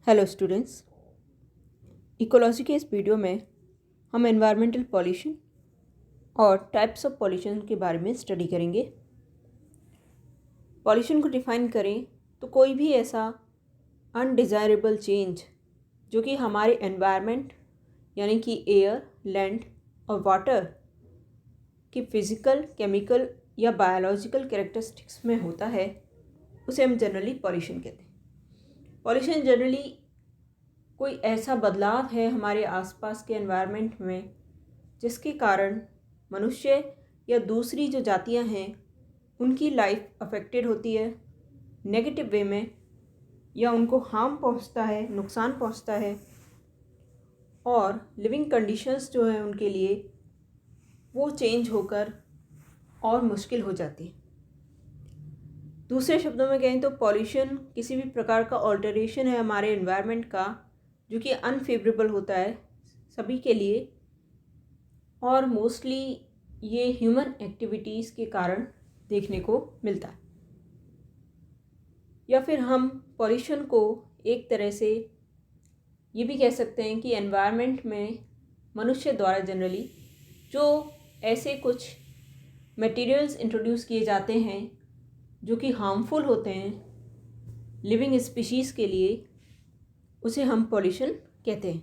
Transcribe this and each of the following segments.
Hello students. Ecology के इस video में हम एनवायरमेंटल पॉल्यूशन और टाइप्स ऑफ पॉल्यूशन के बारे में स्टडी करेंगे। पॉल्यूशन को डिफ़ाइन करें तो कोई भी ऐसा अनडिज़ायरेबल चेंज जो कि हमारे एनवायरनमेंट यानी कि एयर, लैंड और वाटर की फ़िज़िकल, केमिकल या बायोलॉजिकल कैरेक्टरिस्टिक्स में होता है, उसे हम जनरली पॉल्यूशन कहते हैं। पॉल्यूशन जनरली कोई ऐसा बदलाव है हमारे आसपास के एनवायरनमेंट में जिसके कारण मनुष्य या दूसरी जो जातियां हैं उनकी लाइफ अफेक्टेड होती है नेगेटिव वे में, या उनको हार्म पहुंचता है, नुकसान पहुंचता है, और लिविंग कंडीशंस जो है उनके लिए वो चेंज होकर और मुश्किल हो जाती है। दूसरे शब्दों में कहें तो पॉल्यूशन किसी भी प्रकार का ऑल्टरेशन है हमारे एनवायरनमेंट का जो कि अनफेवरेबल होता है सभी के लिए, और मोस्टली ये ह्यूमन एक्टिविटीज़ के कारण देखने को मिलता है। या फिर हम पॉल्यूशन को एक तरह से ये भी कह सकते हैं कि एनवायरनमेंट में मनुष्य द्वारा जनरली जो ऐसे कुछ मटेरियल्स इंट्रोड्यूस किए जाते हैं जो कि हार्मफुल होते हैं लिविंग स्पीशीज़ के लिए, उसे हम पॉल्यूशन कहते हैं।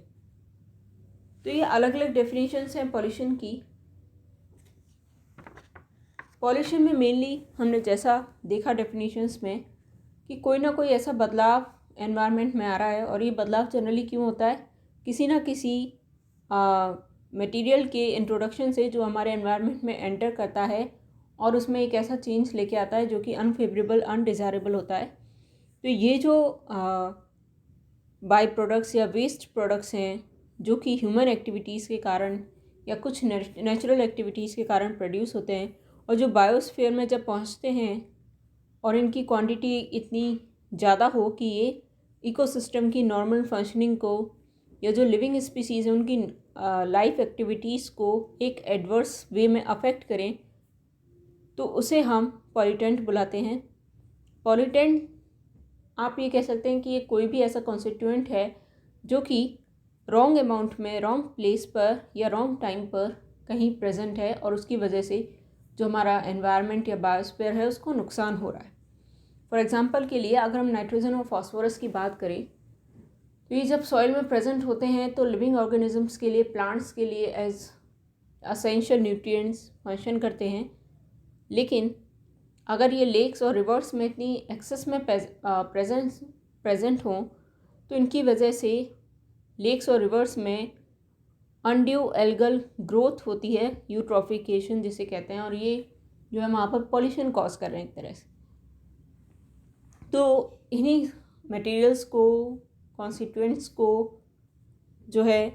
तो ये अलग अलग डेफिनेशंस हैं पॉल्यूशन की। पॉल्यूशन में मेनली हमने जैसा देखा डेफिनेशंस में कि कोई ना कोई ऐसा बदलाव एनवायरनमेंट में आ रहा है, और ये बदलाव जनरली क्यों होता है, किसी ना किसी मटेरियल के इंट्रोडक्शन से जो हमारे एनवायरनमेंट में एंटर करता है और उसमें एक ऐसा चेंज लेके आता है जो कि अनफेवरेबल, अनडिज़ायरेबल होता है। तो ये जो बाई प्रोडक्ट्स या वेस्ट प्रोडक्ट्स हैं जो कि ह्यूमन एक्टिविटीज़ के कारण या कुछ नेचुरल एक्टिविटीज़ के कारण प्रोड्यूस होते हैं, और जो बायोस्फीयर में जब पहुंचते हैं और इनकी क्वांटिटी इतनी ज़्यादा हो कि ये इकोसिस्टम की नॉर्मल फंक्शनिंग को या जो लिविंग स्पीसीज़ हैं उनकी लाइफ एक्टिविटीज़ को एक एडवर्स वे में अफेक्ट करें, तो उसे हम पॉल्यूटेंट बुलाते हैं। पॉल्यूटेंट आप ये कह सकते हैं कि ये कोई भी ऐसा कॉन्स्टिट्यूएंट है जो कि रॉन्ग अमाउंट में, रॉन्ग प्लेस पर या रॉन्ग टाइम पर कहीं प्रेजेंट है, और उसकी वजह से जो हमारा एनवायरनमेंट या बायोस्फीयर है उसको नुकसान हो रहा है। फॉर एग्जांपल के लिए अगर हम नाइट्रोजन और फास्फोरस की बात करें तो ये जब सॉइल में प्रेजेंट होते हैं तो लिविंग ऑर्गेनिजम्स के लिए, प्लांट्स के लिए एज असेंशियल न्यूट्रिएंट्स फंक्शन करते हैं। लेकिन अगर ये लेक्स और रिवर्स में इतनी एक्सेस में प्रेजेंट हों तो इनकी वजह से लेक्स और रिवर्स में अनड्यू एल्गल ग्रोथ होती है, यूट्रॉफिकेशन जिसे कहते हैं, और ये जो है वहाँ पर पॉल्यूशन कॉज कर रहे हैं एक तरह से। तो इन्हीं मटेरियल्स को, कॉन्स्टिट्यूएंट्स को जो है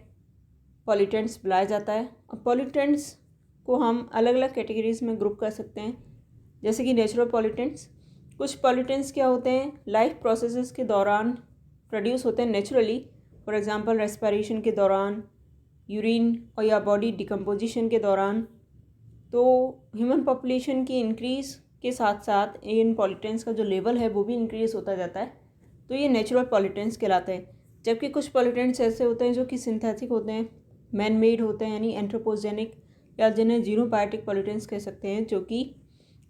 पॉल्यूटेंट्स बुलाया जाता है। और पॉल्यूटेंट्स को हम अलग अलग कैटेगरीज में ग्रुप कर सकते हैं, जैसे कि नेचुरल पॉल्यूटेंट्स। कुछ पॉल्यूटेंट्स क्या होते हैं, लाइफ प्रोसेसेस के दौरान प्रोड्यूस होते हैं नेचुरली। फॉर एग्जांपल रेस्पिरेशन के दौरान, यूरिन और या बॉडी डिकम्पोजिशन के दौरान। तो ह्यूमन पॉपुलेशन की इंक्रीज़ के साथ साथ इन पॉल्यूटेंट्स का जो लेवल है वो भी इंक्रीज़ होता जाता है, तो ये नेचुरल पॉल्यूटेंट्स कहलाते हैं। जबकि कुछ पॉल्यूटेंट्स ऐसे होते हैं जो कि सिंथेटिक होते हैं, मैन मेड होते हैं, यानी एंथ्रोपोजेनिक, या जिन्हें जीनोबायोटिक पॉल्यूटेंट्स कह सकते हैं, जो कि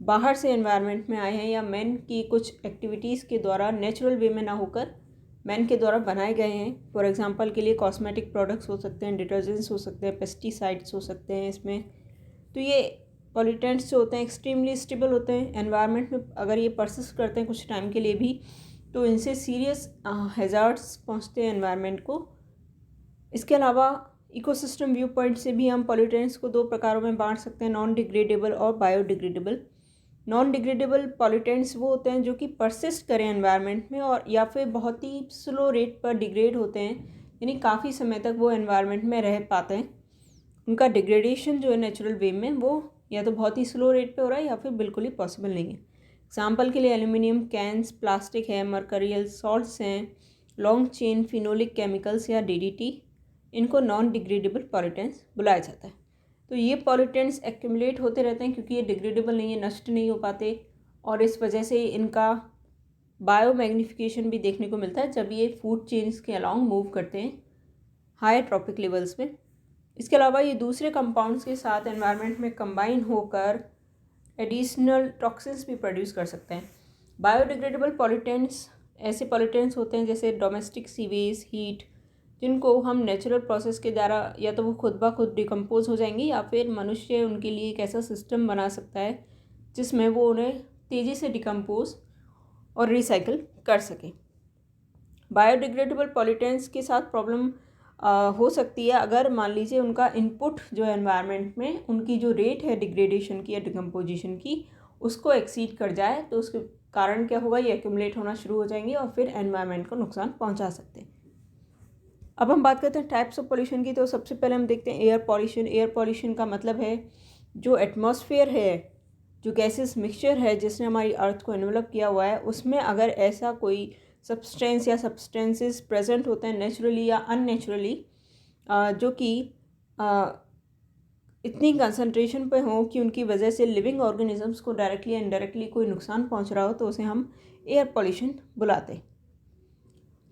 बाहर से एनवायरनमेंट में आए हैं या मैन की कुछ एक्टिविटीज़ के द्वारा नेचुरल वे में ना होकर मैन के द्वारा बनाए गए हैं। फॉर एग्जांपल के लिए कॉस्मेटिक प्रोडक्ट्स हो सकते हैं, डिटर्जेंट्स हो सकते हैं, पेस्टिसाइड्स हो सकते हैं इसमें। तो ये पॉल्यूटेंट्स जो होते हैं एक्सट्रीमली स्टेबल होते हैं एनवायरनमेंट में। अगर ये परसिस्ट करते हैं कुछ टाइम के लिए भी तो इनसे सीरियस हैज़ार्ड्स पहुंचते हैं एनवायरनमेंट को। इसके अलावा इकोसिस्टम व्यू पॉइंट से भी हम पॉल्यूटेंट्स को दो प्रकारों में बांट सकते हैं, नॉन डिग्रेडेबल और बायोडिग्रेडेबल। नॉन डिग्रेडेबल पॉल्यूटेंट्स वो होते हैं जो कि परसिस्ट करें एनवायरनमेंट में, और या फिर बहुत ही स्लो रेट पर डिग्रेड होते हैं, यानी काफ़ी समय तक वो एनवायरनमेंट में रह पाते हैं। उनका डिग्रेडेशन जो है नेचुरल वे में वो या तो बहुत ही स्लो रेट पे हो रहा है या फिर बिल्कुल ही पॉसिबल नहीं है। एग्जाम्पल के लिए एल्यूमिनियम कैंस, प्लास्टिक है, मर्करियल सॉल्ट्स हैं, लॉन्ग चेन फिनोलिक केमिकल्स या डीडीटी, इनको नॉन डिग्रेडेबल पॉल्यूटेंट्स बुलाया जाता है। तो ये पॉल्यूटेंट्स एक्यूमुलेट होते रहते हैं क्योंकि ये डिग्रेडेबल नहीं है, नष्ट नहीं हो पाते, और इस वजह से इनका बायो मैग्नीफिकेशन भी देखने को मिलता है जब ये फूड चेन्स के अलॉन्ग मूव करते हैं हाई ट्रॉपिक लेवल्स में। इसके अलावा ये दूसरे कंपाउंड्स के साथ एनवायरनमेंट में कंबाइन होकर एडिशनल टॉक्सिन्स भी प्रोड्यूस कर सकते हैं। बायोडिग्रेडेबल पॉल्यूटेंट्स ऐसे पॉल्यूटेंट्स होते हैं जैसे डोमेस्टिक सीवेज, हीट, जिनको हम नेचुरल प्रोसेस के द्वारा या तो वो खुद ब खुद डिकम्पोज हो जाएंगे या फिर मनुष्य उनके लिए एक ऐसा सिस्टम बना सकता है जिसमें वो उन्हें तेज़ी से डिकम्पोज और रिसाइकिल कर सके। बायोडिग्रेडेबल पॉल्यूटेंट्स के साथ प्रॉब्लम हो सकती है अगर मान लीजिए उनका इनपुट जो है एनवायरनमेंट में, उनकी जो रेट है डिग्रेडेशन की या डिकम्पोजिशन की, उसको एक्सीड कर जाए तो उसके कारण क्या होगा, ये एक्यूमुलेट होना शुरू हो जाएंगे और फिर एनवायरनमेंट को नुकसान पहुंचा सकते हैं। अब हम बात करते हैं टाइप्स ऑफ पॉल्यूशन की। तो सबसे पहले हम देखते हैं एयर पॉल्यूशन। एयर पॉल्यूशन का मतलब है जो एटमॉस्फेयर है, जो गैसेस मिक्सचर है जिसने हमारी अर्थ को एनवेलप किया हुआ है, उसमें अगर ऐसा कोई सब्सटेंस या सब्सटेंसेस प्रेजेंट होते हैं नेचुरली या अननेचुरली, जो कि इतनी कंसंट्रेशन पे हो कि उनकी वजह से लिविंग ऑर्गेनिजम्स को डायरेक्टली या इनडायरेक्टली कोई नुकसान पहुंच रहा हो, तो उसे हम एयर पॉल्यूशन बुलाते हैं।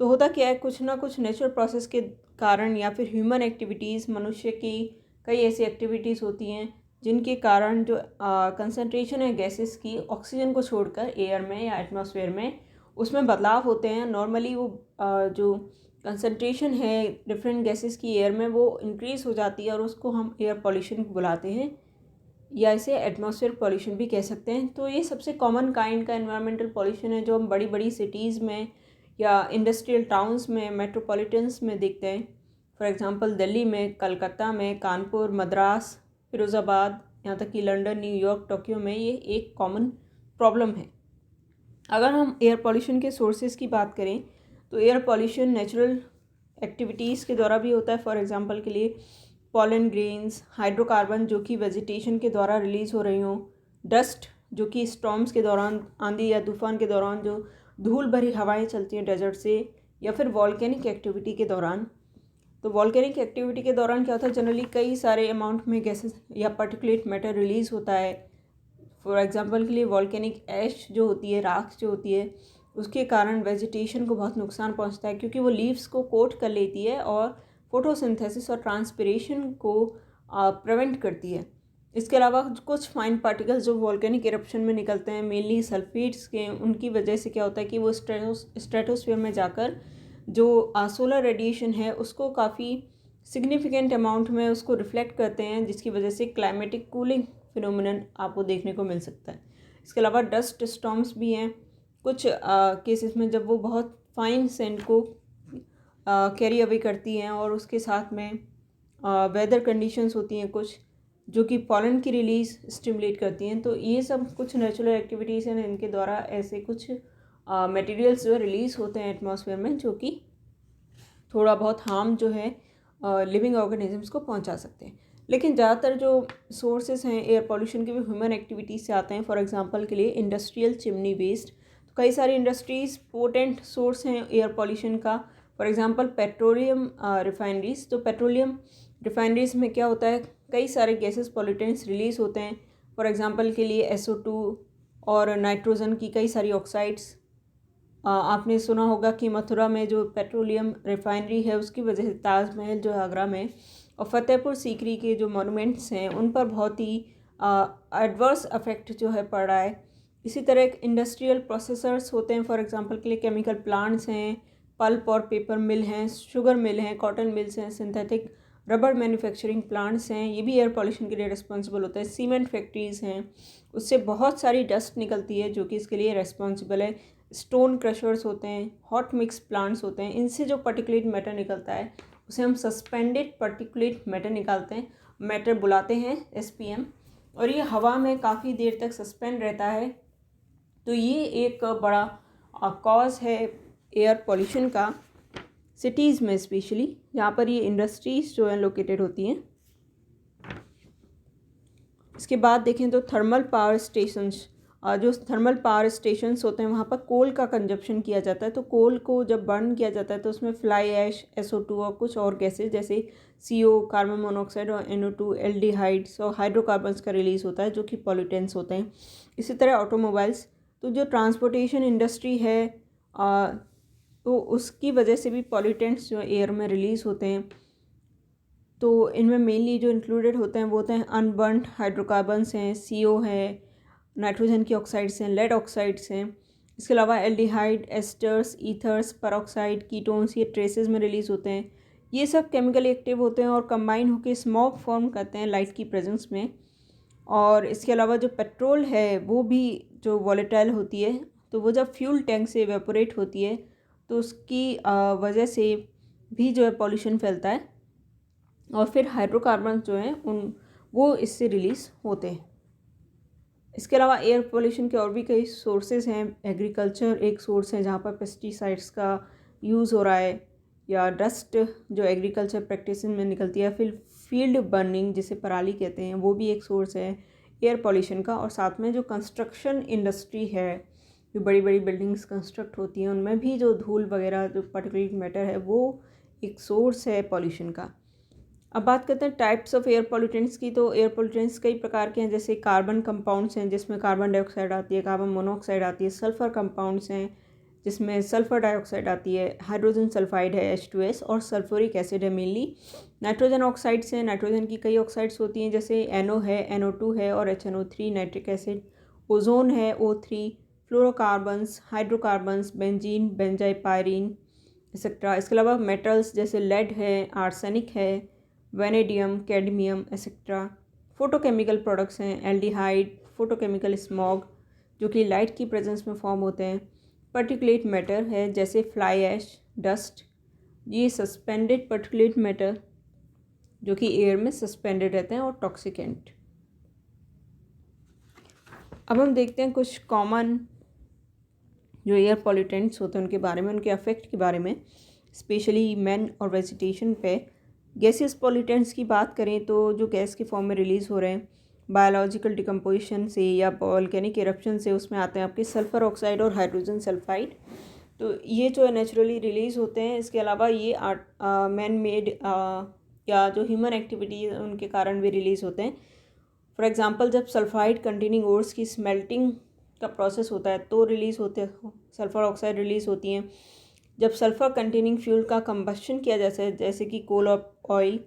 तो होता क्या है, कुछ ना कुछ नेचुरल प्रोसेस के कारण या फिर ह्यूमन एक्टिविटीज़, मनुष्य की कई ऐसी एक्टिविटीज़ होती हैं जिनके कारण जो कंसंट्रेशन है गैसेस की ऑक्सीजन को छोड़कर एयर में या एटमॉस्फेयर में, उसमें बदलाव होते हैं। नॉर्मली वो जो कंसंट्रेशन है डिफरेंट गैसेस की एयर में वो इंक्रीज़ हो जाती है और उसको हम एयर पॉल्यूशन बुलाते हैं या इसे एटमॉस्फेयर पॉल्यूशन भी कह सकते हैं। तो ये सबसे कॉमन काइंड का एनवायरमेंटल पॉल्यूशन है जो हम बड़ी बड़ी सिटीज़ में या इंडस्ट्रियल टाउन्स में, मेट्रोपॉलिटन्स में देखते हैं। फॉर एग्जांपल दिल्ली में, कलकत्ता में, कानपुर, मद्रास, फिरोज़ाबाद, यहाँ तक कि लंदन, न्यूयॉर्क, टोक्यो में ये एक कॉमन प्रॉब्लम है। अगर हम एयर पॉल्यूशन के सोर्सेज की बात करें तो एयर पॉल्यूशन नेचुरल एक्टिविटीज़ के द्वारा भी होता है। फॉर एग्जांपल के लिए पॉलन ग्रेन्स, हाइड्रोकार्बन जो कि वेजिटेशन के द्वारा रिलीज़ हो रही हों, डस्ट जो कि स्टॉर्म्स के दौरान, आंधी या तूफान के दौरान जो धूल भरी हवाएं चलती हैं डेजर्ट से, या फिर वॉल्केनिक एक्टिविटी के दौरान। तो वॉल्केनिक एक्टिविटी के दौरान क्या होता है, जनरली कई सारे अमाउंट में गैसेस या पार्टिकुलेट मैटर रिलीज़ होता है। फॉर एग्जांपल के लिए वॉल्केनिक ऐश जो होती है, राख जो होती है, उसके कारण वेजिटेशन को बहुत नुकसान पहुंचता है क्योंकि वो लीव्स को कोट कर लेती है और फोटोसिंथेसिस और ट्रांसपिरेशन को प्रिवेंट करती है। इसके अलावा कुछ फाइन पार्टिकल्स जो वॉल्केनिक इरप्शन में निकलते हैं, मेनली सल्फेट्स के, उनकी वजह से क्या होता है कि वो स्ट्रेटोस्फीयर में जाकर जो सोलर रेडिएशन है उसको काफ़ी सिग्निफिकेंट अमाउंट में उसको रिफ्लेक्ट करते हैं, जिसकी वजह से क्लाइमेटिक कूलिंग फिनोमिनन आपको देखने को मिल सकता है। इसके अलावा डस्ट स्टॉर्म्स भी हैं कुछ केसेस में, जब वो बहुत फाइन सेंड को कैरी अवे करती हैं और उसके साथ में वेदर कंडीशंस होती हैं कुछ जो कि पॉलन की रिलीज़ स्टिमुलेट करती हैं। तो ये सब कुछ नेचुरल एक्टिविटीज़ हैं, इनके द्वारा ऐसे कुछ मटेरियल्स जो रिलीज़ होते हैं एटमॉस्फेयर में जो कि थोड़ा बहुत हार्म जो है लिविंग ऑर्गेनिजम्स को पहुंचा सकते हैं। लेकिन ज़्यादातर जो सोर्सेज हैं एयर पॉल्यूशन के भी ह्यूमन एक्टिविटीज़ से आते हैं। फॉर एग्जांपल के लिए इंडस्ट्रियल चिमनी वेस्ट, तो कई सारी इंडस्ट्रीज़ पोटेंट सोर्स हैं एयर पॉल्यूशन का। फॉर एग्जांपल पेट्रोलियम रिफाइनरीज, तो पेट्रोलियम रिफाइनरीज में क्या होता है, कई सारे गैसेस पॉल्यूटेंट्स रिलीज़ होते हैं। फॉर एग्जांपल के लिए SO2 और नाइट्रोजन की कई सारी ऑक्साइड्स। आपने सुना होगा कि मथुरा में जो पेट्रोलियम रिफाइनरी है उसकी वजह से ताजमहल जो है आगरा में और फतेहपुर सीकरी के जो मॉन्यूमेंट्स हैं उन पर बहुत ही एडवर्स अफेक्ट जो है पड़ रहा है। इसी तरह एक इंडस्ट्रियल प्रोसेसर्स होते हैं, फॉर एग्जांपल के लिए केमिकल प्लांट्स हैं, पल्प और पेपर मिल हैं, शुगर मिल हैं, कॉटन मिल्स हैं, सिंथेटिक रबर मैन्युफैक्चरिंग प्लांट्स हैं, ये भी एयर पॉल्यूशन के लिए रिस्पॉन्सिबल होते हैं। सीमेंट फैक्ट्रीज़ हैं, उससे बहुत सारी डस्ट निकलती है जो कि इसके लिए रिस्पॉन्सिबल है। स्टोन क्रशर्स होते हैं, हॉट मिक्स प्लांट्स होते हैं, इनसे जो पर्टिकुलेट मैटर निकलता है उसे हम सस्पेंडेड पर्टिकुलेट मैटर निकालते हैं, मैटर बुलाते हैं SPM, और ये हवा में काफ़ी देर तक सस्पेंड रहता है। तो ये एक बड़ा कॉज है एयर पॉल्यूशन का सिटीज़ में, स्पेशली जहाँ पर ये इंडस्ट्रीज़ जो हैं लोकेटेड होती हैं। इसके बाद देखें तो थर्मल पावर स्टेशंस, जो थर्मल पावर स्टेशंस होते हैं वहाँ पर कोल का कंजप्शन किया जाता है। तो कोल को जब बर्न किया जाता है तो उसमें फ्लाई ऐश, SO2 और कुछ और गैसेज जैसे CO, कार्बन मोनोऑक्साइड और NO2, एल्डिहाइड्स और हाइड्रोकार्बन्स का रिलीज़ होता है जो कि पॉल्यूटेंट्स होते हैं। इसी तरह ऑटोमोबाइल्स तो जो ट्रांसपोर्टेशन इंडस्ट्री है तो उसकी वजह से भी पॉल्यूटेंट्स जो एयर में रिलीज़ होते हैं। तो इनमें मेनली जो इंक्लूडेड होते हैं वो होते हैं अनबर्न्ड हाइड्रोकार्बन्स हैं, CO है, नाइट्रोजन की ऑक्साइड्स हैं, लेड ऑक्साइड्स हैं। इसके अलावा aldehyde, asters, ethers, peroxide, ketones, ये ट्रेसेस में रिलीज़ होते हैं। ये सब केमिकली एक्टिव होते हैं और कंबाइन होकर स्मॉग फॉर्म करते हैं लाइट की प्रेजेंस में। और इसके अलावा जो पेट्रोल है वो भी जो वॉलेटाइल होती है, तो वो जब फ्यूल टैंक से इवेपोरेट होती है तो उसकी वजह से भी जो है पॉल्यूशन फैलता है। और फिर हाइड्रोकार्बन जो हैं वो इससे रिलीज़ होते हैं। इसके अलावा एयर पोल्यूशन के और भी कई सोर्सेज हैं। एग्रीकल्चर एक सोर्स है जहाँ पर पेस्टिसाइड्स का यूज़ हो रहा है, या डस्ट जो एग्रीकल्चर प्रैक्टिस में निकलती है, फिर फील्ड बर्निंग जिसे पराली कहते हैं वो भी एक सोर्स है एयर पोल्यूशन का। और साथ में जो कंस्ट्रक्शन इंडस्ट्री है, जो बड़ी बड़ी बिल्डिंग्स कंस्ट्रक्ट होती हैं उनमें भी जो धूल वगैरह जो पार्टिकुलेट मैटर है वो एक सोर्स है पोल्यूशन का। अब बात करते हैं टाइप्स ऑफ एयर पॉल्यूटेंट्स की। तो एयर पॉल्यूटेंट्स कई प्रकार के हैं, जैसे कार्बन कंपाउंड्स हैं जिसमें कार्बन डाइऑक्साइड आती है, कार्बन मोनोऑक्साइड आती है, सल्फ़र कंपाउंड्स हैं जिसमें सल्फ़र डाइऑक्साइड आती है, हाइड्रोजन सल्फाइड है H2S, और सल्फ्यूरिक एसिड है मेनली। नाइट्रोजन ऑक्साइड्स हैं, नाइट्रोजन की कई ऑक्साइड्स होती हैं जैसे NO है, NO2 है और HNO3, नाइट्रिक एसिड। ओजोन है O3, फ्लोरोकार्बन्स, हाइड्रोकार्बन्स, बेंजीन, बेंजाइपायरीन एक्सेट्रा। इसके अलावा मेटल्स जैसे लेड है, आर्सेनिक है, vanadium, cadmium etcetera. Photochemical products हैं एल्डिहाइड, फोटोकेमिकल स्मॉग जो कि लाइट की प्रेजेंस में फॉर्म होते हैं। पर्टिकुलेट मैटर है जैसे फ्लाई ऐश, डस्ट, ये सस्पेंडेड पर्टिकुलेट मैटर जो कि एयर में सस्पेंडेड रहते हैं, और टॉक्सिकेंट। अब हम देखते हैं कुछ कॉमन जो एयर पॉल्यूटेंट्स होते हैं उनके बारे में, उनके अफेक्ट के बारे में, स्पेशली मैन और वेजिटेशन पे। गैसियस पॉल्यूटेंट्स की बात करें तो जो गैस के फॉर्म में रिलीज़ हो रहे हैं बायोलॉजिकल डिकम्पोजिशन से या वॉल्केनिक इरप्शन से, उसमें आते हैं आपके सल्फ़र ऑक्साइड और हाइड्रोजन सल्फाइड। तो ये जो है नेचुरली रिलीज़ होते हैं। इसके अलावा ये मैन मेड या जो ह्यूमन एक्टिविटी है उनके कारण भी रिलीज़ होते हैं। फॉर एग्ज़ाम्पल जब सल्फाइड कंटेनिंग ओर्स की स्मेल्टिंग का प्रोसेस होता है तो रिलीज़ होते हैं, सल्फ़र ऑक्साइड रिलीज़ होती हैं। जब सल्फ़र कंटेनिंग फ्यूल का कंबशन किया जाता है जैसे कि कोल ऑयल,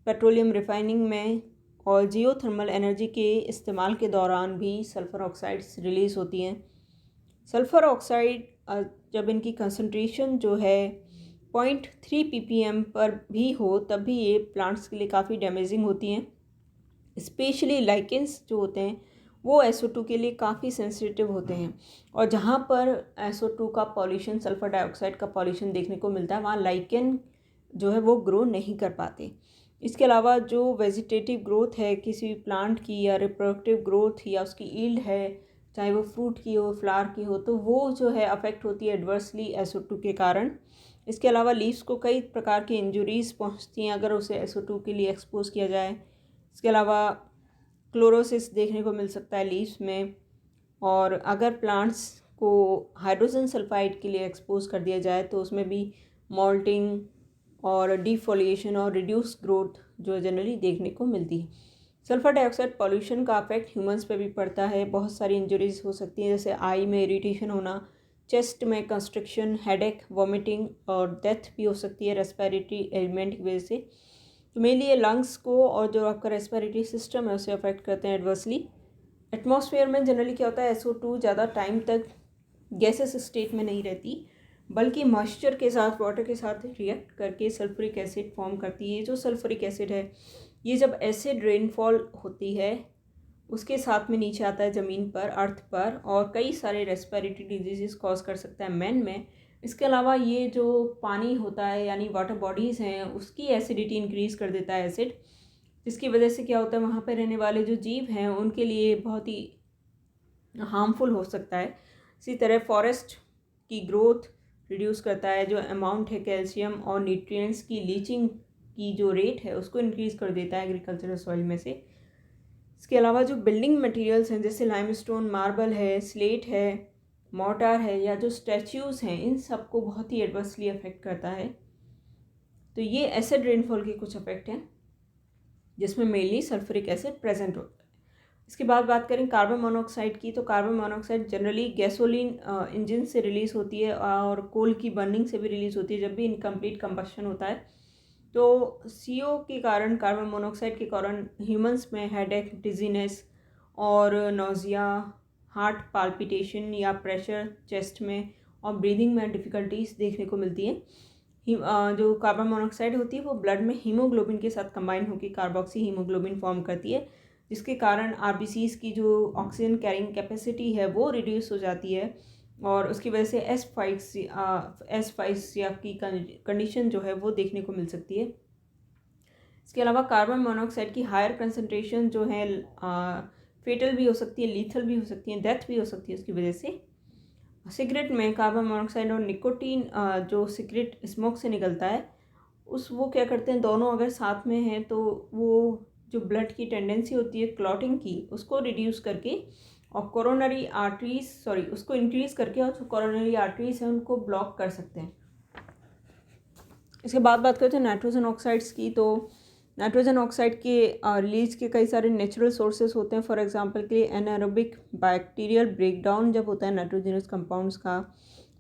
पेट्रोलियम रिफाइनिंग में, और जियोथर्मल एनर्जी के इस्तेमाल के दौरान भी सल्फ़र ऑक्साइड्स रिलीज़ होती हैं। सल्फ़र ऑक्साइड जब इनकी कंसंट्रेशन जो है 0.3 ppm पर भी हो तब भी ये प्लांट्स के लिए काफ़ी डैमेजिंग होती हैं। स्पेशली लाइकेंस जो होते हैं वो SO2 के लिए काफ़ी सेंसिटिव होते हैं, और जहाँ पर SO2 का पॉल्यूशन, सल्फ़र डाइऑक्साइड का पॉल्यूशन देखने को मिलता है वहाँ लाइकेन जो है वो ग्रो नहीं कर पाते। इसके अलावा जो वेजिटेटिव ग्रोथ है किसी भी प्लांट की, या रिप्रोडक्टिव ग्रोथ या उसकी ईल्ड है, चाहे वो फ्रूट की हो, फ्लावर की हो, तो वो जो है अफेक्ट होती है एडवर्सली SO2 के कारण। इसके अलावा लीव्स को कई प्रकार की इंजुरीज़ पहुँचती हैं अगर उसे SO2 के लिए एक्सपोज किया जाए। इसके अलावा क्लोरोसिस देखने को मिल सकता है लीव्स में, और अगर प्लांट्स को हाइड्रोजन सल्फाइड के लिए एक्सपोज कर दिया जाए तो उसमें भी मॉल्टिंग और डिफोलिएशन और रिड्यूस ग्रोथ जो जनरली देखने को मिलती है। सल्फ़र डाइऑक्साइड पॉल्यूशन का अफेक्ट ह्यूमंस पे भी पड़ता है। बहुत सारी इंजरीज हो सकती हैं जैसे आई में इरिटेशन होना, चेस्ट में कंस्ट्रिक्शन, हेडेक, वॉमिटिंग और डेथ भी हो सकती है रेस्पिरेटरी एलिमेंट की वजह से। तो मेनली ये लंग्स को और जो आपका रेस्पिरेटरी सिस्टम है उसे अफेक्ट करते हैं एडवर्सली। एटमॉस्फेयर में जनरली क्या होता है, SO2 ज़्यादा टाइम तक गैसेस स्टेट में नहीं रहती बल्कि मॉइस्चर के साथ, वाटर के साथ रिएक्ट करके सल्फ्यूरिक एसिड फॉर्म करती है। जो सल्फ्यूरिक एसिड है ये जब एसिड रेनफॉल होती है उसके साथ में नीचे आता है ज़मीन पर, अर्थ पर, और कई सारे रेस्पिरेटरी डिजीज़ कॉज कर सकता है मैन में। इसके अलावा ये जो पानी होता है यानी वाटर बॉडीज़ हैं उसकी एसिडिटी इंक्रीज़ कर देता है एसिड, जिसकी वजह से क्या होता है वहाँ पर रहने वाले जो जीव हैं उनके लिए बहुत ही हार्मफुल हो सकता है। इसी तरह फॉरेस्ट की ग्रोथ रिड्यूस करता है, जो अमाउंट है कैल्शियम और न्यूट्रिएंट्स की लीचिंग की जो रेट है उसको इंक्रीज़ कर देता है एग्रीकल्चरल सॉइल में से। इसके अलावा जो बिल्डिंग मटेरियल्स हैं जैसे लाइमस्टोन, मार्बल है, स्लेट है, मोर्टार है, या जो स्टैच्यूज़ हैं इन सबको बहुत ही एडवर्सली अफेक्ट करता है। तो ये एसिड रेनफॉल के कुछ अफेक्ट हैं जिसमें मेनली सल्फ्यूरिक एसिड प्रेजेंट होता है। इसके बाद बात करें कार्बन मोनोऑक्साइड की, तो carbon monoxide generally gasoline engine से रिलीज़ होती है और कोल की बर्निंग से भी रिलीज़ होती है जब भी इनकम्प्लीट कंबशन होता है। तो CO के कारण, कार्बन मोनोऑक्साइड के कारण ह्यूमंस में हेडेक, डिजीनेस और नोज़िया, हार्ट पाल्पिटेशन या प्रेशर चेस्ट में और ब्रीदिंग में डिफ़िकल्टीज देखने को मिलती है। जो कार्बन मोनोऑक्साइड होती है वो ब्लड में हीमोग्लोबिन के साथ कंबाइन होकर कार्बोक्सी हीमोग्लोबिन फॉर्म करती है, जिसके कारण RBCs की जो ऑक्सीजन कैरिंग कैपेसिटी है वो रिड्यूस हो जाती है और उसकी वजह से एस्फाइक्सिया की कंडीशन जो है वो देखने को मिल सकती है। इसके अलावा कार्बन मोनोऑक्साइड की हायर कंसनट्रेशन जो है फेटल भी हो सकती है, लीथल भी हो सकती है, डेथ भी हो सकती है उसकी वजह से। सिगरेट में कार्बन मोनोऑक्साइड और निकोटीन जो सिगरेट स्मोक से निकलता है वो क्या करते हैं, दोनों अगर साथ में हैं तो वो जो ब्लड की टेंडेंसी होती है क्लॉटिंग की उसको रिड्यूस करके और कोरोनरी आर्टरीज उसको इंक्रीज़ करके और जो कोरोनरी आर्टरीज हैं उनको ब्लॉक कर सकते हैं। इसके बाद बात करते हैं नाइट्रोजन ऑक्साइड्स की। तो नाइट्रोजन ऑक्साइड के रिलीज के कई सारे नेचुरल सोर्सेज होते हैं। फॉर एग्जांपल के लिए एनारोबिक बैक्टीरियल ब्रेकडाउन जब होता है नाइट्रोजनस कंपाउंड्स का,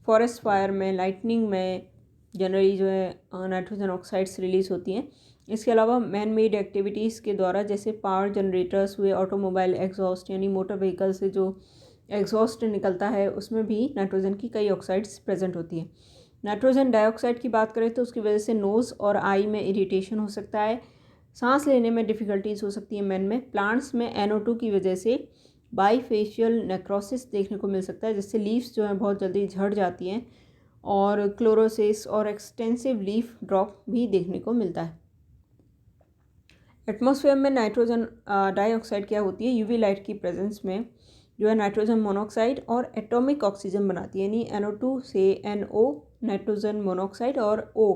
फॉरेस्ट फायर में, लाइटनिंग में जनरली जो है नाइट्रोजन ऑक्साइड्स रिलीज़ होती हैं। इसके अलावा मैन मेड एक्टिविटीज़ के द्वारा जैसे पावर जनरेटर्स हुए, ऑटोमोबाइल एग्जॉस्ट यानी मोटर व्हीकल से जो एग्जॉस्ट निकलता है उसमें भी नाइट्रोजन की कई ऑक्साइड्स प्रेजेंट होती है। नाइट्रोजन डाइऑक्साइड की बात करें तो उसकी वजह से नोज़ और आई में इरिटेशन हो सकता है, सांस लेने में डिफ़िकल्टीज़ हो सकती है मैन में। प्लांट्स में NO2 की वजह से बाईफेशियल नेक्रोसिस देखने को मिल सकता है, जिससे लीव्स जो हैं बहुत जल्दी झड़ जाती हैं और क्लोरोसिस और एक्सटेंसिव लीफ ड्रॉप भी देखने को मिलता है। एटमॉस्फेयर में नाइट्रोजन डाइऑक्साइड क्या होती है, UV लाइट की प्रेजेंस में जो है नाइट्रोजन मोनोऑक्साइड और एटॉमिक ऑक्सीजन बनाती है, यानी NO2 से NO नाइट्रोजन मोनोऑक्साइड और O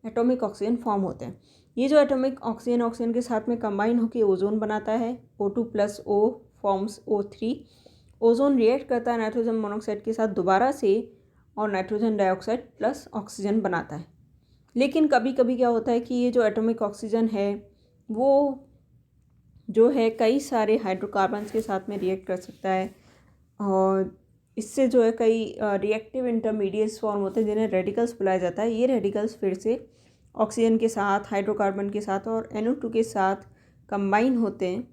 एटॉमिक ऑक्सीजन फॉर्म होते हैं। ये जो एटॉमिक ऑक्सीजन के साथ में कंबाइन होकर ओजोन बनाता है, O2 + O forms O3। Ozone react करता है नाइट्रोजन मोनोऑक्साइड के साथ दोबारा से और नाइट्रोजन डाइऑक्साइड प्लस ऑक्सीजन बनाता है। लेकिन कभी कभी क्या होता है कि ये जो एटॉमिक ऑक्सीजन है वो जो है कई सारे हाइड्रोकार्बन्स के साथ में रिएक्ट कर सकता है और इससे जो है कई रिएक्टिव इंटरमीडिएट्स फॉर्म होते हैं जिन्हें रेडिकल्स बुलाया जाता है। ये रेडिकल्स फिर से ऑक्सीजन के साथ, हाइड्रोकार्बन के साथ और NO2 के साथ कंबाइन होते हैं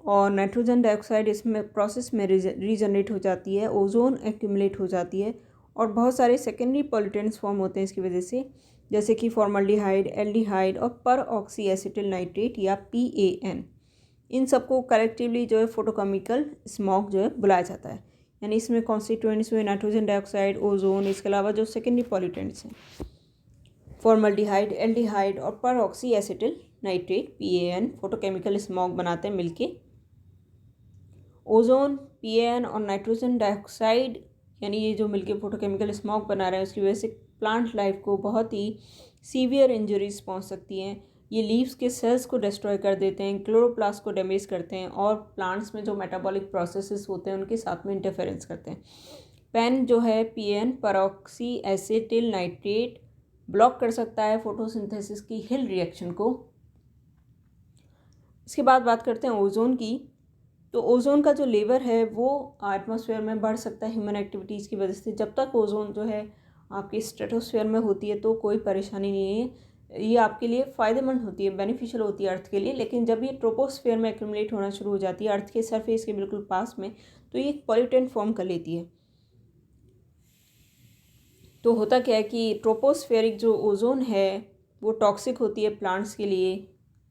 और नाइट्रोजन डाइऑक्साइड इसमें प्रोसेस में रीजनरेट हो जाती है, ओजोन एक्यूमुलेट हो जाती है और बहुत सारे सेकेंडरी पॉल्यूटेंट्स फॉर्म होते हैं इसकी वजह से, जैसे कि फॉर्मल्डिहाइड, एल्डिहाइड और पर ऑक्सी एसिटिल नाइट्रेट या PAN। इन सबको कलेक्टिवली जो है फोटोकेमिकल स्मॉग जो है बुलाया जाता है। यानी इसमें कॉन्स्टिट्यूएंट्स हुए नाइट्रोजन डाइऑक्साइड, ओजोन, इसके अलावा जो सेकेंडरी पॉल्यूटेंट्स हैं फॉर्मल्डिहाइड, एल्डिहाइड और पर oxy acetyl nitrate PAN photochemical smog बनाते हैं मिलके। ओजोन, PAN और नाइट्रोजन डाइऑक्साइड यानी ये जो मिलके फोटोकेमिकल स्मॉग बना रहे हैं उसकी वजह से प्लांट लाइफ को बहुत ही सीवियर इंजरीज पहुंच सकती हैं। ये लीव्स के सेल्स को डिस्ट्रॉय कर देते हैं, क्लोरोप्लास्ट को डैमेज करते हैं और प्लांट्स में जो मेटाबॉलिक प्रोसेसेस होते हैं उनके साथ में इंटरफेरेंस करते हैं। पेन जो है PAN परऑक्सी एसिटिल नाइट्रेट ब्लॉक कर सकता है फोटोसिंथेसिस की हिल रिएक्शन को। इसके बाद बात करते हैं ओजोन की। तो ओजोन का जो लेवल है वो एटमॉस्फेयर में बढ़ सकता है ह्यूमन एक्टिविटीज़ की वजह से। जब तक ओजोन जो है आपकी स्ट्रेटोस्फेयर में होती है तो कोई परेशानी नहीं है, ये आपके लिए फ़ायदेमंद होती है, बेनिफिशियल होती है अर्थ के लिए। लेकिन जब ये ट्रोपोस्फेयर में एक्यूमुलेट होना शुरू हो जाती है अर्थ के सरफेस के बिल्कुल पास में, तो ये एक पॉल्यूटेंट फॉर्म कर लेती है। तो होता क्या है कि ट्रोपोस्फेरिक जो ओजोन है वो टॉक्सिक होती है प्लांट्स के लिए।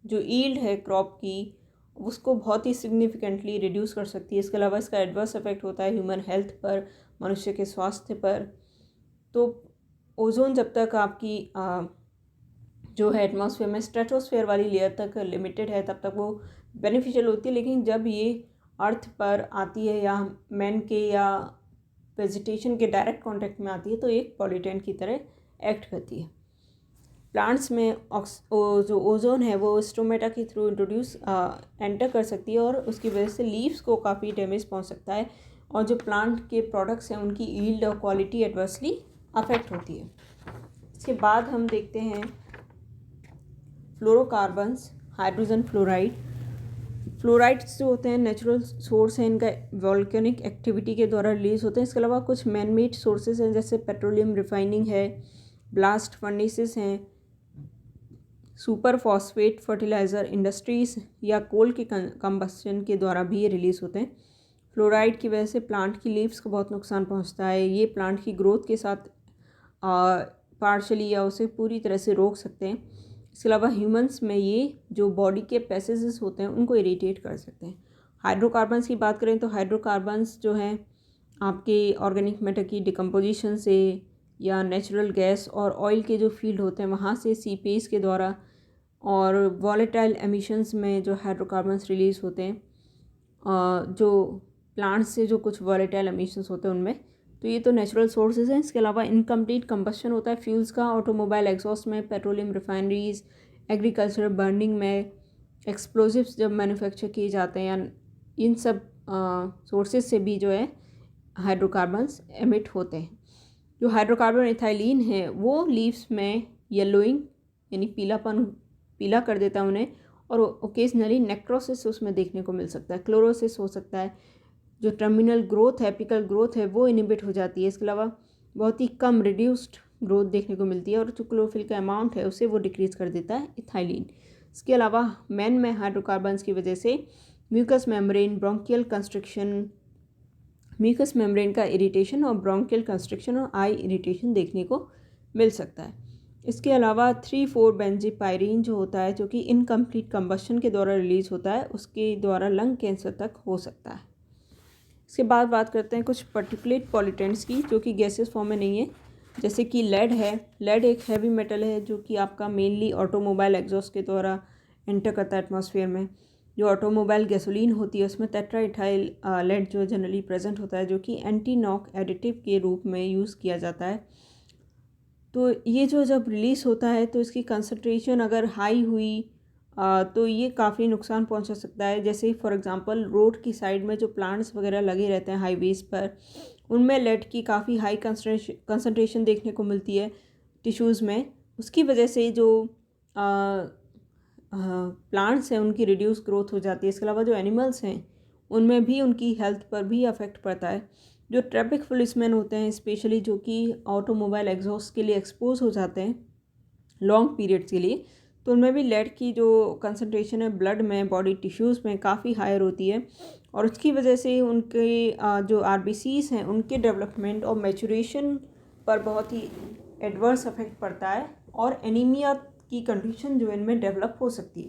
जो ईल्ड है क्रॉप की उसको बहुत ही सिग्निफिकेंटली रिड्यूस कर सकती है। इसके अलावा इसका एडवर्स इफेक्ट होता है ह्यूमन हेल्थ पर, मनुष्य के स्वास्थ्य पर। तो ओजोन जब तक आपकी जो है एटमॉस्फेयर में स्ट्रेटोस्फेयर वाली लेयर तक लिमिटेड है तब तक वो बेनिफिशियल होती है। लेकिन जब ये अर्थ पर आती है या मैन के या वेजिटेशन के डायरेक्ट कांटेक्ट में आती है तो एक पॉल्यूटेंट की तरह एक्ट करती है। प्लांट्स में जो ओजोन है वो स्टोमेटा के थ्रू इंट्रोड्यूस एंटर कर सकती है और उसकी वजह से लीव्स को काफ़ी डैमेज पहुंच सकता है और जो प्लांट के प्रोडक्ट्स हैं उनकी यील्ड और क्वालिटी एडवर्सली अफेक्ट होती है। इसके बाद हम देखते हैं फ्लोरोकार्बन्स, हाइड्रोजन फ्लोराइड। फ्लोराइड्स जो होते हैं नेचुरल सोर्स हैं, इनका वॉल्केनिक एक्टिविटी के द्वारा रिलीज होते हैं। इसके अलावा कुछ मैन मेड सोर्सेज हैं, जैसे पेट्रोलियम रिफाइनिंग है, ब्लास्ट फर्नेसेस हैं, सुपर फॉस्फेट फर्टिलाइज़र इंडस्ट्रीज़ या कोल के कंबस्शन के द्वारा भी ये रिलीज़ होते हैं। फ्लोराइड की वजह से प्लांट की लीव्स को बहुत नुकसान पहुंचता है। ये प्लांट की ग्रोथ के साथ पार्शली या उसे पूरी तरह से रोक सकते हैं। इसके अलावा ह्यूमंस में ये जो बॉडी के पैसेजेस होते हैं उनको इरिटेट कर सकते हैं। हाइड्रोकार्बन्स की बात करें तो हाइड्रोकार्बन्स जो हैं आपके ऑर्गेनिक मैटर की डिकम्पोजिशन से या नेचुरल गैस और ऑयल के जो फील्ड होते हैं वहाँ से सीपेज के द्वारा और वॉलेटाइल एमिशंस में जो हाइड्रोकार्बन्स रिलीज़ होते हैं जो प्लांट्स से जो कुछ वॉलेटाइल एमिशंस होते हैं उनमें, तो ये तो नेचुरल सोर्सेज हैं। इसके अलावा इनकम्प्लीट कंबस्शन होता है फ्यूल्स का ऑटोमोबाइल एग्जॉस्ट में, पेट्रोलियम रिफाइनरीज, एग्रीकल्चर बर्निंग में, एक्सप्लोजिव्स जब मैन्युफैक्चर किए जाते हैं, या इन सब सोर्सेज से भी जो है हाइड्रोकार्बन्स एमिट होते हैं। जो हाइड्रोकार्बन इथाइलिन है वो लीव्स में येलोइंग यानी पीला कर देता है उन्हें, और ओकेजनली नेक्रोसिस उसमें देखने को मिल सकता है, क्लोरोसिस हो सकता है। जो टर्मिनल ग्रोथ है, एपिकल ग्रोथ है, वो इनिबिट हो जाती है। इसके अलावा बहुत ही कम रिड्यूस्ड ग्रोथ देखने को मिलती है, और जो क्लोरोफिल का अमाउंट है उसे वो डिक्रीज़ कर देता है इथाइलिन। इसके अलावा मैन में हाइड्रोकार्बन्स की वजह से mucus membrane, bronchial constriction, mucus membrane का इरिटेशन और ब्रोंकियल कंस्ट्रिक्शन और आई इरिटेशन देखने को मिल सकता है। इसके अलावा 3,4 बेंजीपायरीन जो होता है, जो कि इनकम्प्लीट कंबस्शन के द्वारा रिलीज होता है, उसके द्वारा लंग कैंसर तक हो सकता है। इसके बाद बात करते हैं कुछ पर्टिकुलेट पॉल्यूटेंट्स की जो कि गैसेस फॉर्म में नहीं है, जैसे कि लेड है। लेड एक हैवी मेटल है जो कि आपका मेनली ऑटोमोबाइल एग्जॉस्ट के द्वारा एंटर करता है एटमॉस्फेयर में। जो ऑटोमोबाइल गैसोलीन होती है उसमें टेट्राइथाइल लेड जो जनरली प्रेजेंट होता है, जो कि एंटी नॉक एडिटिव के रूप में यूज़ किया जाता है। तो ये जो जब रिलीज़ होता है तो इसकी कंसंट्रेशन अगर हाई हुई तो ये काफ़ी नुकसान पहुंचा सकता है। जैसे फॉर एग्जांपल रोड की साइड में जो प्लांट्स वगैरह लगे रहते हैं हाईवेज़ पर, उनमें लेड की काफ़ी हाई कंसंट्रेशन देखने को मिलती है टिश्यूज़ में। उसकी वजह से जो प्लांट्स हैं उनकी रिड्यूस ग्रोथ हो जाती है। इसके अलावा जो एनिमल्स हैं उनमें भी उनकी हेल्थ पर भी अफेक्ट पड़ता है। जो ट्रैफिक पुलिसमैन होते हैं स्पेशली, जो कि ऑटोमोबाइल एग्जॉस्ट के लिए एक्सपोज हो जाते हैं लॉन्ग पीरियड्स के लिए, तो उनमें भी लेड की जो कंसंट्रेशन है ब्लड में, बॉडी टिश्यूज़ में काफ़ी हायर होती है, और उसकी वजह से उनके जो आरबीसीज़ हैं उनके डेवलपमेंट और मैचुरेशन पर बहुत ही एडवर्स अफेक्ट पड़ता है, और एनीमिया की कंडीशन जो इनमें डेवलप हो सकती है।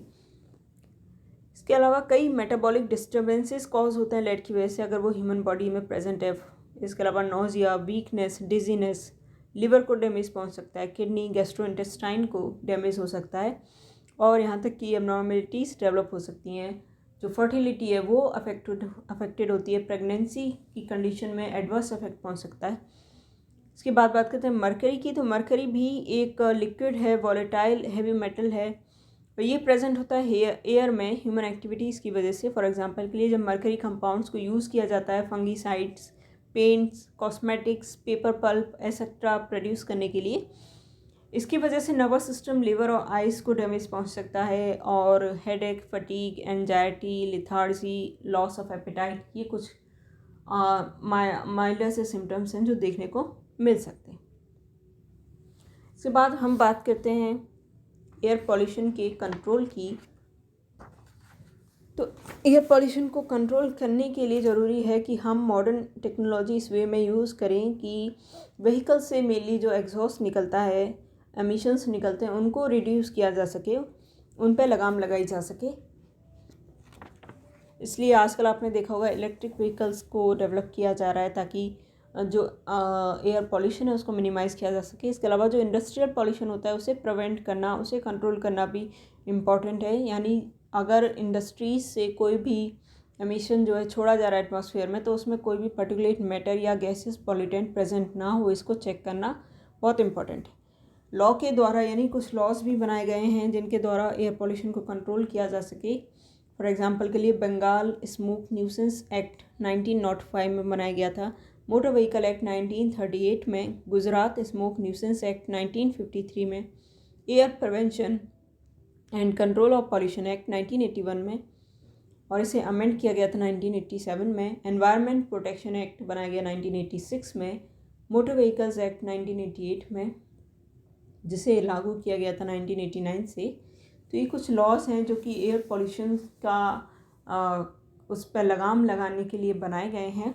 इसके अलावा कई मेटाबॉलिक डिस्टर्बेंसेस कॉज होते हैं लेड की वजह से, अगर वो ह्यूमन बॉडी में प्रेजेंट है। इसके अलावा नोजिया, वीकनेस, डिजीनेस, लिवर को डैमेज पहुंच सकता है, किडनी, गैस्ट्रोइंटेस्टाइन को डैमेज हो सकता है, और यहाँ तक कि एबनॉर्मेलिटीज़ डेवलप हो सकती हैं। जो फर्टिलिटी है वो अफेक्टेड होती है, प्रेगनेंसी की कंडीशन में एडवर्स इफेक्ट पहुँच सकता है। इसके बाद बात करते हैं मरकरी की। तो मरकरी भी एक लिक्विड है, वॉलेटाइल हैवी मेटल है, और ये प्रेजेंट होता है एयर में ह्यूमन एक्टिविटीज़ की वजह से। फॉर एग्जांपल के लिए जब मरकरी कंपाउंड्स को यूज़ किया जाता है fungicides, paints, cosmetics, paper pulp etcetera produce करने के लिए, इसकी वजह से नर्वस सिस्टम, लिवर और आइज़ को डैमेज पहुंच सकता है, और headache, fatigue, anxiety, lethargy, loss of appetite, ये कुछ माइल्डर से सिम्टम्स हैं जो देखने को मिल सकते हैं। इसके बाद हम बात करते हैं एयर पॉल्यूशन के कंट्रोल की। तो एयर पॉल्यूशन को कंट्रोल करने के लिए ज़रूरी है कि हम मॉडर्न टेक्नोलॉजी इस वे में यूज़ करें कि व्हीकल से मेनली जो एग्जॉस्ट निकलता है, एमिशंस निकलते हैं, उनको रिड्यूस किया जा सके, उन पर लगाम लगाई जा सके। इसलिए आजकल आपने देखा होगा इलेक्ट्रिक व्हीकल्स को डेवलप किया जा रहा है ताकि जो एयर पॉल्यूशन है उसको मिनिमाइज़ किया जा सके। इसके अलावा जो इंडस्ट्रियल पॉल्यूशन होता है उसे प्रिवेंट करना, उसे कंट्रोल करना भी इम्पॉर्टेंट है। यानी अगर इंडस्ट्रीज़ से कोई भी एमिशन जो है छोड़ा जा रहा है एटमॉस्फेयर में, तो उसमें कोई भी पर्टिकुलेट मैटर या गैसेस पॉल्यूटेंट प्रेजेंट ना हो, इसको चेक करना बहुत इंपॉर्टेंट है। लॉ के द्वारा यानी कुछ लॉज भी बनाए गए हैं जिनके द्वारा एयर पॉल्यूशन को कंट्रोल किया जा सके। फॉर एग्जांपल के लिए बंगाल स्मोक न्यूसेंस एक्ट 1905 में बनाया गया था, मोटर व्हीकल एक्ट 1938 में, गुजरात स्मोक न्यूसेंस एक्ट 1953 में, air prevention and control of pollution act 1981 में, और इसे अमेंड किया गया था 1987 में। एनवायरनमेंट प्रोटेक्शन एक्ट बनाया गया 1986 में। मोटर व्हीकल्स एक्ट 1988 में, जिसे लागू किया गया था 1989 से। तो ये कुछ लॉस हैं जो कि एयर पॉल्यूशन का उस पर लगाम लगाने के लिए बनाए गए हैं।